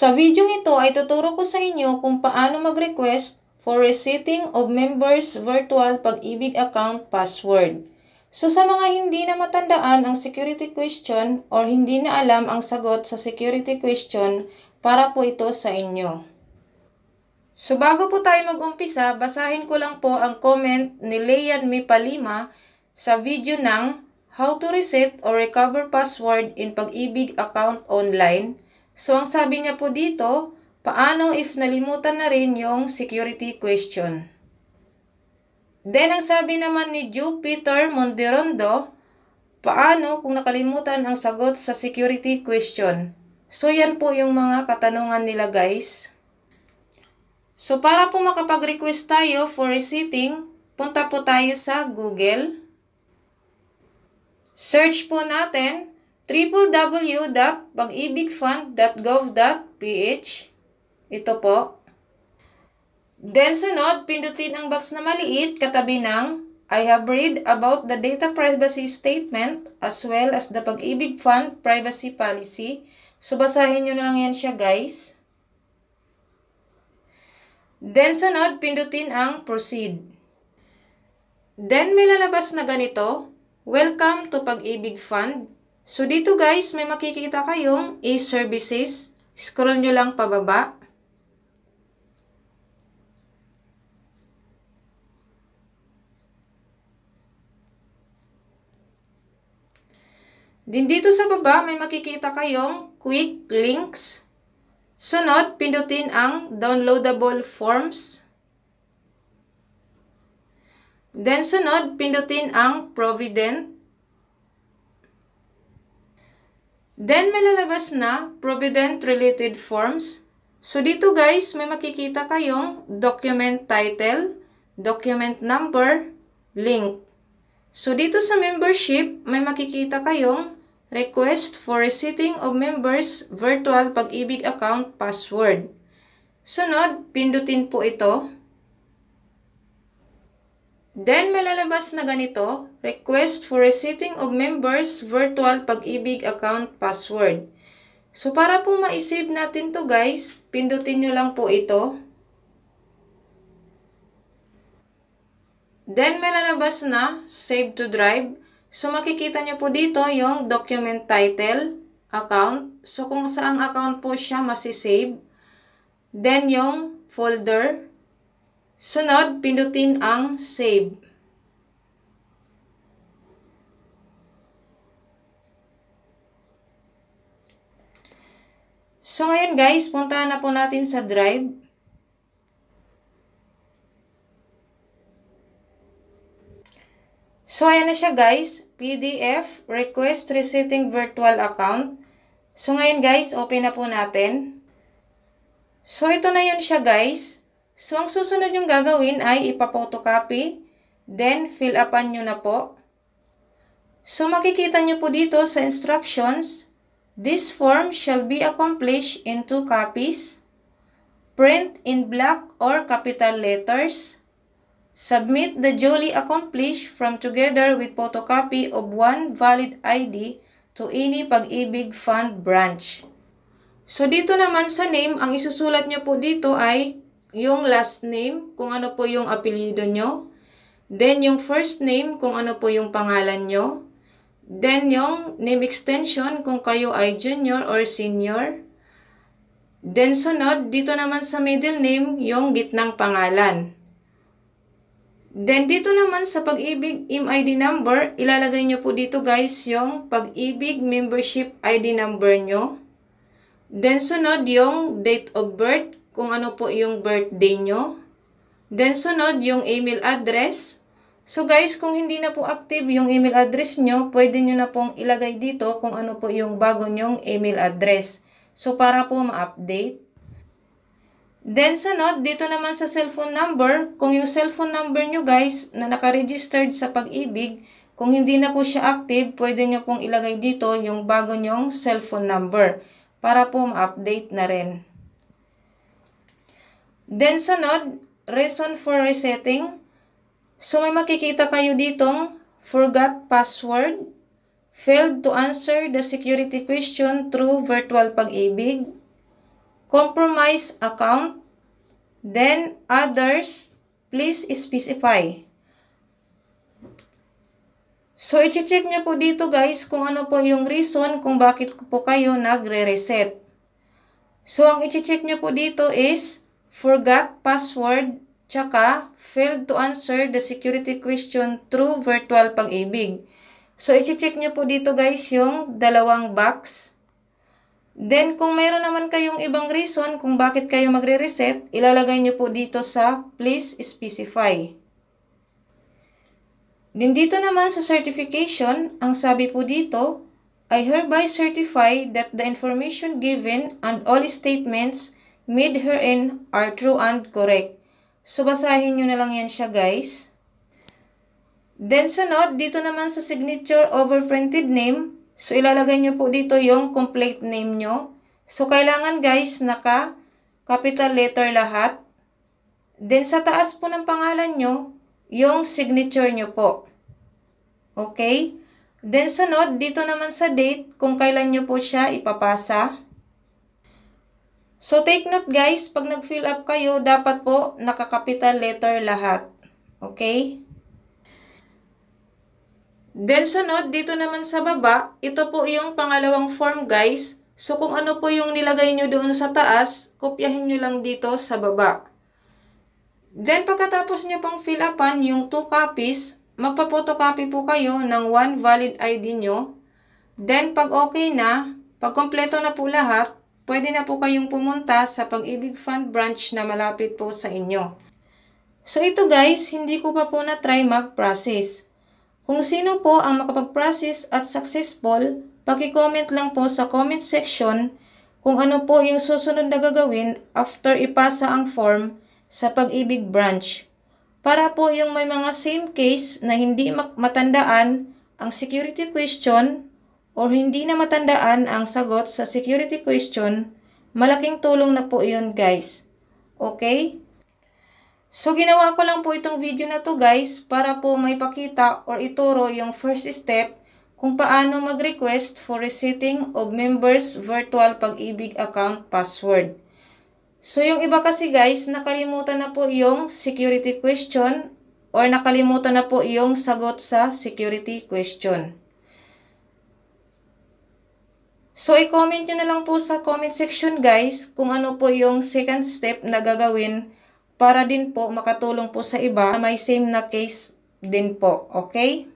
Sa video ito ay tuturo ko sa inyo kung paano mag-request for resetting of members' virtual Pag-ibig account password. So sa mga hindi na matandaan ang security question or hindi na alam ang sagot sa security question, para po ito sa inyo. So bago po tayo mag-umpisa, basahin ko lang po ang comment ni Leyan Mipalima sa video ng How to Reset or Recover Password in Pag-ibig Account Online. So ang sabi niya po dito, paano if nalimutan na rin yung security question? Then ang sabi naman ni Jupiter Monderondo, paano kung nakalimutan ang sagot sa security question? So yan po yung mga katanungan nila guys. So para po makapag-request tayo for resetting, punta po tayo sa Google. Search po natin www.pagibigfund.gov.ph. Ito po. Then sunod, pindutin ang box na maliit katabi ng I have read about the data privacy statement as well as the Pag-ibig Fund privacy policy. So basahin nyo na lang yan siya guys. Then sunod, pindutin ang proceed. Then may lalabas na ganito, welcome to Pag-ibig Fund. So dito guys, may makikita kayong e-services. Scroll nyo lang pababa. Din dito sa baba, may makikita kayong quick links. Sunod, pindutin ang downloadable forms. Then sunod, pindutin ang Provident. Then may lalabas na Provident-related forms. So dito guys, may makikita kayong document title, document number, link. So dito sa membership, may makikita kayong request for resetting of members' virtual Pag-ibig account password. Sunod, pindutin po ito. Then may lalabas na ganito, request for resetting of members' virtual Pag-ibig account password. So para po ma-save natin to guys, pindutin nyo lang po ito. Then may lalabas na save to drive. So makikita nyo po dito yung document title, account. So kung saang account po siya masisave. Then yung folder. Sunod, pindutin ang save. So ngayon guys, puntahan na po natin sa drive. So ayan na siya guys, PDF, request resetting virtual account. So ngayon guys, open na po natin. So ito na yun siya guys. So ang susunod yung gagawin ay ipa-photocopy, then fill upan nyo na po. So makikita nyo po dito sa instructions, this form shall be accomplished in 2 copies, print in black or capital letters, submit the duly accomplished from together with photocopy of 1 valid ID to any Pag-ibig Fund branch. So dito naman sa name, ang isusulat nyo po dito ay yung last name, kung ano po yung apelyido nyo. Then yung first name, kung ano po yung pangalan nyo. Then yung name extension, kung kayo ay junior or senior. Then sunod, dito naman sa middle name, yung gitnang pangalan. Then dito naman sa Pag-ibig MID number, ilalagay nyo po dito guys yung Pag-ibig membership ID number nyo. Then sunod yung date of birth, kung ano po yung birthday nyo. Then sunod yung email address. So guys, kung hindi na po active yung email address nyo, pwede nyo na pong ilagay dito kung ano po yung bago nyong email address. So para po ma-update. Then sunod, dito naman sa cellphone number, kung yung cellphone number nyo guys na naka-registered sa Pag-ibig, kung hindi na po siya active, pwede nyo pong ilagay dito yung bago nyong cellphone number para po ma-update na rin. Then sunod, reason for resetting. So may makikita kayo ditong forgot password, failed to answer the security question through virtual Pag-ibig, compromise account, then others, please specify. So, i-check nyo po dito guys kung ano po yung reason kung bakit po kayo nagre-reset. So, ang i-check nyo po dito is forgot password, tsaka failed to answer the security question through virtual pag-ibig. So, i-check nyo po dito guys yung dalawang box. Then, kung mayroon naman kayong ibang reason kung bakit kayo magre-reset, ilalagay nyo po dito sa please specify. Din dito naman sa certification, ang sabi po dito, I hereby certify that the information given and all statements made herein are true and correct. So, basahin nyo na lang yan siya guys. Then, sunod, dito naman sa signature over printed name, so ilalagay nyo po dito yung complete name nyo. So, kailangan guys, naka-capital letter lahat. Then, sa taas po ng pangalan nyo, yung signature nyo po. Okay? Then, sunod, dito naman sa date, kung kailan nyo po siya ipapasa. So, take note guys, pag nag-fill up kayo, dapat po naka-capital letter lahat. Okay? Then, sunod, dito naman sa baba, ito po yung pangalawang form guys. So, kung ano po yung nilagay nyo doon sa taas, kopyahin nyo lang dito sa baba. Then, pagkatapos nyo pang fill upan yung 2 copies, magpa-photocopy po kayo ng 1 valid ID nyo. Then, pag okay na, pag kompleto na po lahat, pwede na po kayong pumunta sa Pag-ibig Fund branch na malapit po sa inyo. So, ito guys, hindi ko pa po na-try mag-process. Kung sino po ang makapag-process at successful, paki-comment lang po sa comment section kung ano po yung susunod na gagawin after ipasa ang form sa Pag-ibig branch. Para po yung may mga same case na hindi matandaan ang security question or hindi na matandaan ang sagot sa security question, malaking tulong na po yun guys. Okay? So, ginawa ko lang po itong video na to guys para po may pakita or ituro yung first step kung paano mag-request for resetting of members' virtual Pag-ibig account password. So, yung iba kasi guys, nakalimutan na po yung security question or nakalimutan na po yung sagot sa security question. So, i-comment nyo na lang po sa comment section guys kung ano po yung second step na gagawin para din po makatulong po sa iba na may same na case din po. Okay?